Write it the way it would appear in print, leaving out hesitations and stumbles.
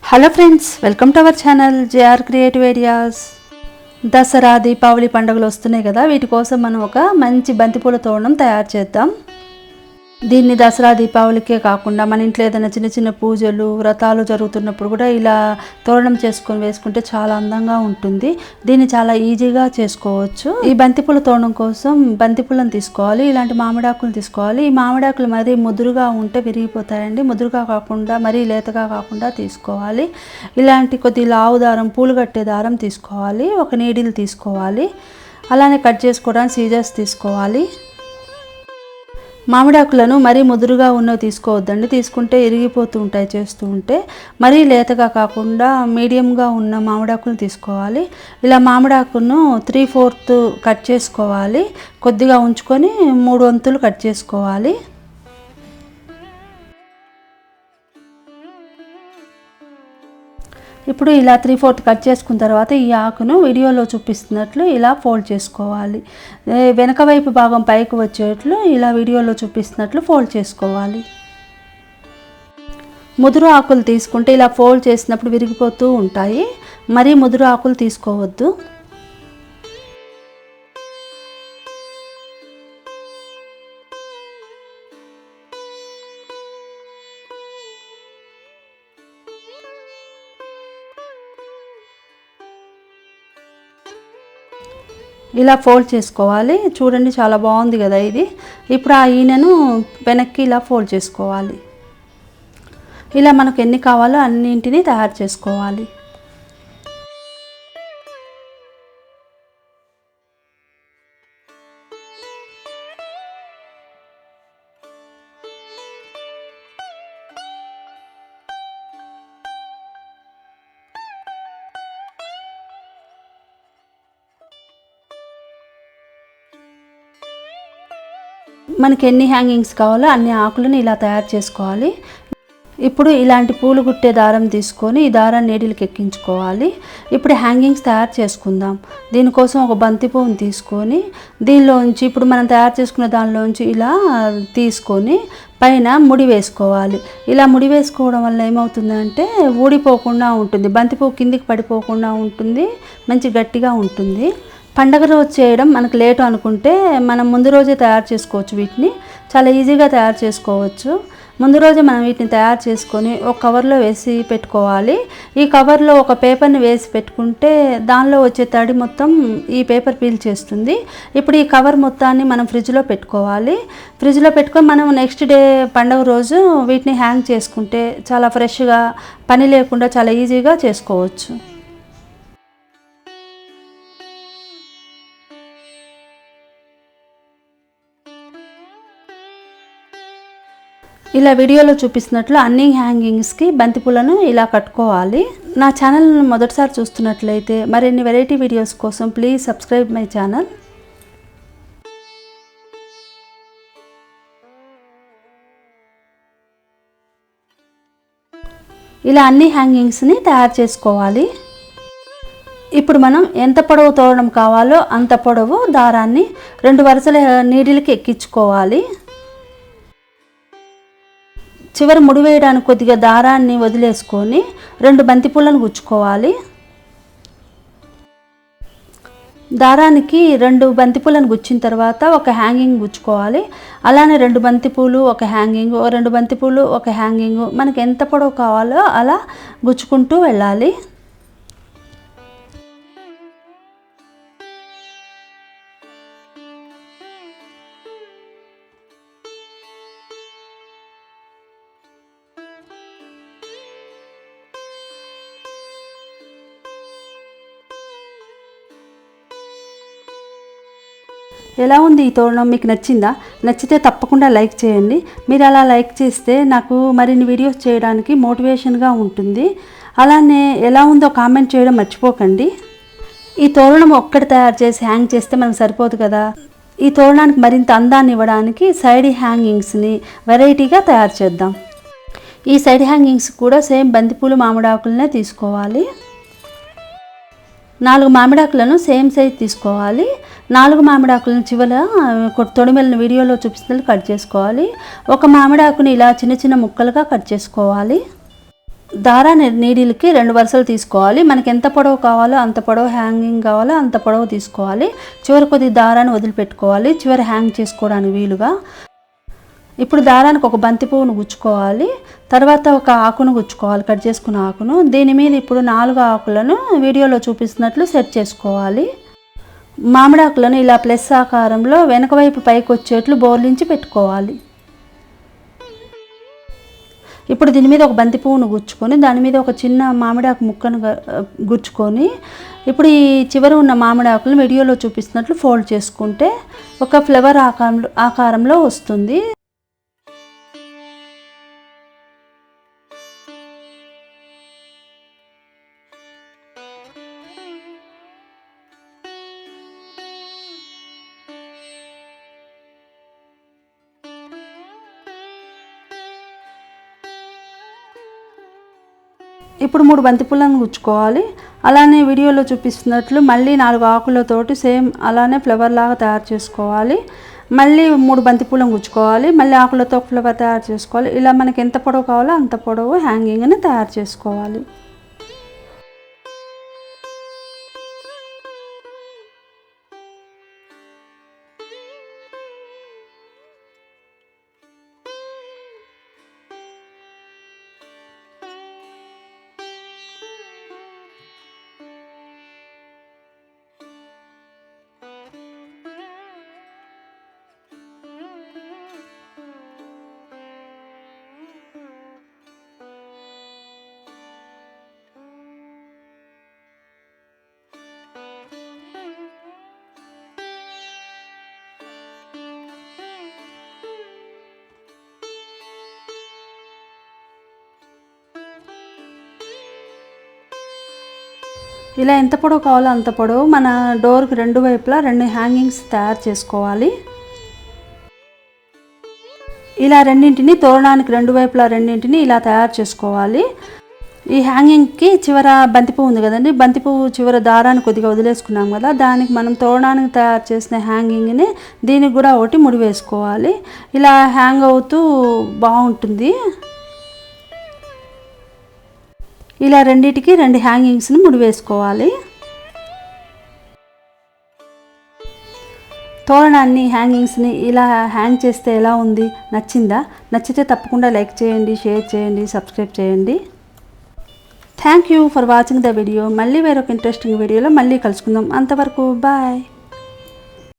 Hello friends, welcome to our channel JR creative ideas. Dasara Deepavali పండుగలు వస్తున్నాయి కదా, వీటి కోసం మనం ఒక మంచి బంతిపూల తోరణం తయారు చేద్దాం. దీన్ని దసరా దీపావళికే కాకుండా మన ఇంట్లో ఏదైనా చిన్న చిన్న పూజలు వ్రతాలు జరుగుతున్నప్పుడు కూడా ఇలా తోరణం చేసుకొని వేసుకుంటే చాలా అందంగా ఉంటుంది. దీన్ని చాలా ఈజీగా చేసుకోవచ్చు. ఈ బంతిపూల తోరణం కోసం బంతిపూలను తీసుకోవాలి, ఇలాంటి మామిడాకులను తీసుకోవాలి. ఈ మామిడాకులు మరీ ముదురుగా ఉంటే విరిగిపోతాయండి. ముదురుగా కాకుండా మరీ లేతగా కాకుండా తీసుకోవాలి. ఇలాంటి కొద్ది లావు దారం, పూలు కట్టే దారం తీసుకోవాలి. ఒక నీడిల్ తీసుకోవాలి. అలానే కట్ చేసుకోవడానికి సీజర్స్ తీసుకోవాలి. మామిడాకులను మరీ ముదురుగా ఉన్నవి తీసుకోవద్దండి, తీసుకుంటే ఇరిగిపోతూ ఉంటాయి చేస్తూ ఉంటే. మరీ లేతగా కాకుండా మీడియంగా ఉన్న మామిడాకులను తీసుకోవాలి. ఇలా మామిడాకును 3/4 కట్ చేసుకోవాలి. కొద్దిగా ఉంచుకొని 3 వంతులు కట్ చేసుకోవాలి. ఇప్పుడు ఇలా 3/4 కట్ చేసుకున్న తర్వాత ఈ ఆకును వీడియోలో చూపిస్తున్నట్లు ఇలా ఫోల్డ్ చేసుకోవాలి. వెనక వైపు భాగం పైకి వచ్చేట్లు ఇలా వీడియోలో చూపిస్తున్నట్లు ఫోల్డ్ చేసుకోవాలి. ముదురు ఆకులు తీసుకుంటే ఇలా ఫోల్డ్ చేసినప్పుడు విరిగిపోతూ ఉంటాయి. మరీ ముదురు ఆకులు తీసుకోవద్దు. ఇలా ఫోల్డ్ చేసుకోవాలి. చూడండి, చాలా బాగుంది కదా ఇది. ఇప్పుడు ఆ ఈనెను వెనక్కి ఇలా ఫోల్డ్ చేసుకోవాలి. ఇలా మనకు ఎన్ని కావాలో అన్నింటినీ తయారు చేసుకోవాలి. మనకి ఎన్ని హ్యాంగింగ్స్ కావాలో అన్ని ఆకులను ఇలా తయారు చేసుకోవాలి. ఇప్పుడు ఇలాంటి పూలు గుట్టే దారం తీసుకొని ఈ దారాన్ని నీడిల్కి ఎక్కించుకోవాలి. ఇప్పుడు హ్యాంగింగ్స్ తయారు చేసుకుందాం. దీనికోసం ఒక బంతి పువ్వుని తీసుకొని దీనిలోంచి ఇప్పుడు మనం తయారు చేసుకున్న దానిలోంచి ఇలా తీసుకొని పైన ముడి వేసుకోవాలి. ఇలా ముడి వేసుకోవడం వల్ల ఏమవుతుందంటే ఊడిపోకుండా ఉంటుంది, బంతి పువ్వు కిందికి పడిపోకుండా ఉంటుంది, మంచి గట్టిగా ఉంటుంది. పండగ రోజు చేయడం మనకు లేటు అనుకుంటే మనం ముందు రోజే తయారు చేసుకోవచ్చు. వీటిని చాలా ఈజీగా తయారు చేసుకోవచ్చు. ముందు రోజే మనం వీటిని తయారు చేసుకొని ఒక కవర్లో వేసి పెట్టుకోవాలి. ఈ కవర్లో ఒక పేపర్ని వేసి పెట్టుకుంటే దానిలో వచ్చే తడి మొత్తం ఈ పేపర్ పీల్ చేస్తుంది. ఇప్పుడు ఈ కవర్ మొత్తాన్ని మనం ఫ్రిడ్జ్లో పెట్టుకోవాలి. ఫ్రిడ్జ్లో పెట్టుకొని మనం నెక్స్ట్ డే పండగ రోజు వీటిని హ్యాంగ్ చేసుకుంటే చాలా ఫ్రెష్గా, పని లేకుండా చాలా ఈజీగా చేసుకోవచ్చు. ఇలా వీడియోలో చూపిస్తున్నట్లు అన్ని హ్యాంగింగ్స్కి బంతిపూలను ఇలా కట్టుకోవాలి. నా ఛానల్ను మొదటిసారి చూస్తున్నట్లయితే మరిన్ని వెరైటీ వీడియోస్ కోసం ప్లీజ్ సబ్స్క్రైబ్ మై ఛానల్. ఇలా అన్ని హ్యాంగింగ్స్ని తయారు చేసుకోవాలి. ఇప్పుడు మనం ఎంత పొడవు తోరణం కావాలో అంత పొడవు దారాన్ని 2 వరుసల నీడిల్కి ఎక్కించుకోవాలి. చివరి ముడి వేయడానికి కొద్దిగా దారాన్ని వదిలేసుకొని 2 బంతిపూలను గుచ్చుకోవాలి. దారానికి 2 బంతిపూలను గుచ్చిన తర్వాత ఒక హ్యాంగింగ్ గుచ్చుకోవాలి. అలానే 2 బంతిపూలు ఒక హ్యాంగింగ్, 2 బంతిపూలు ఒక హ్యాంగింగ్, మనకి ఎంత పొడవు కావాలో అలా గుచ్చుకుంటూ వెళ్ళాలి. ఎలా ఉంది ఈ తోరణం? మీకు నచ్చిందా? నచ్చితే తప్పకుండా లైక్ చేయండి. మీరు అలా లైక్ చేస్తే నాకు మరిన్ని వీడియోస్ చేయడానికి మోటివేషన్గా ఉంటుంది. అలానే ఎలా ఉందో కామెంట్ చేయడం మర్చిపోకండి. ఈ తోరణం ఒక్కటి తయారు చేసి హ్యాంగ్ చేస్తే మనకు సరిపోదు కదా. ఈ తోరణానికి మరింత అందాన్ని ఇవ్వడానికి సైడ్ హ్యాంగింగ్స్ని వెరైటీగా తయారు చేద్దాం. ఈ సైడ్ హ్యాంగింగ్స్ కూడా సేమ్ బంతిపూలు మామిడాకులనే తీసుకోవాలి. 4 మామిడాకులను సేమ్ సైజ్ తీసుకోవాలి. 4 మామిడాకులను చివర తొడిమెలను వీడియోలో చూపిస్తున్నట్లు కట్ చేసుకోవాలి. ఒక మామిడాకుని ఇలా చిన్న చిన్న ముక్కలుగా కట్ చేసుకోవాలి. దారాన్ని నీడిల్కి 2 వరుసలు తీసుకోవాలి. మనకి ఎంత పొడవు కావాలో అంత పొడవు, హ్యాంగింగ్ కావాలో అంత పొడవు తీసుకోవాలి. చివరి కొద్ది దారాన్ని వదిలిపెట్టుకోవాలి, చివరి హ్యాంగ్ చేసుకోవడానికి వీలుగా. ఇప్పుడు దారానికి ఒక బంతి పువ్వును గుచ్చుకోవాలి, తర్వాత ఒక ఆకును గుచ్చుకోవాలి, కట్ చేసుకున్న ఆకును. దీని మీద ఇప్పుడు 4 ఆకులను వీడియోలో చూపిస్తున్నట్లు సెట్ చేసుకోవాలి. మామిడి ఆకులను ఇలా ప్లస్ ఆకారంలో వెనక వైపు పైకి వచ్చేట్లు బోర్లించి పెట్టుకోవాలి. ఇప్పుడు దీని మీద ఒక బంతి పువ్వును గుచ్చుకొని దాని మీద ఒక చిన్న మామిడాకు ముక్కను గుచ్చుకొని ఇప్పుడు ఈ చివర ఉన్న మామిడి ఆకులను వీడియోలో చూపిస్తున్నట్లు ఫోల్డ్ చేసుకుంటే ఒక ఫ్లవర్ ఆకారంలో వస్తుంది. ఇప్పుడు 3 బంతిపూలను గుచ్చుకోవాలి. అలానే వీడియోలో చూపిస్తున్నట్లు మళ్ళీ 4 ఆకులతోటి సేమ్ అలానే ఫ్లవర్ లాగా తయారు చేసుకోవాలి. మళ్ళీ 3 బంతిపూలను గుచ్చుకోవాలి, మళ్ళీ ఆకులతో ఫ్లవర్ తయారు చేసుకోవాలి. ఇలా మనకి ఎంత పొడవు కావాలో అంత పొడవు హ్యాంగింగ్ని తయారు చేసుకోవాలి. ఇలా ఎంత పొడవు కావాలో అంత పొడవు మన డోర్కి 2 వైపులా 2 హ్యాంగింగ్స్ తయారు చేసుకోవాలి. ఇలా రెండింటిని తోరణానికి 2 వైపులా రెండింటిని ఇలా తయారు చేసుకోవాలి. ఈ హ్యాంగింగ్కి చివర బంతిపువ్వు ఉంది కదండి, బంతిపువ్వు చివర దారాన్ని కొద్దిగా వదిలేసుకున్నాం కదా, దానికి మనం తోరణానికి తయారు చేసిన హ్యాంగింగ్ని దీనికి కూడా ఒకటి ముడి వేసుకోవాలి. ఇలా హ్యాంగ్ అవుతూ బాగుంటుంది. ఇలా రెండిటికి 2 హ్యాంగింగ్స్ని ముడి వేసుకోవాలి. తోరణాన్ని హ్యాంగింగ్స్ని ఇలా హ్యాంగ్ చేస్తే ఎలా ఉంది, నచ్చిందా? నచ్చితే తప్పకుండా లైక్ చేయండి, షేర్ చేయండి, సబ్స్క్రైబ్ చేయండి. Thank you for watching the video. మళ్ళీ వేరొక ఇంట్రెస్టింగ్ వీడియోలో మళ్ళీ కలుసుకుందాం. అంతవరకు బాయ్.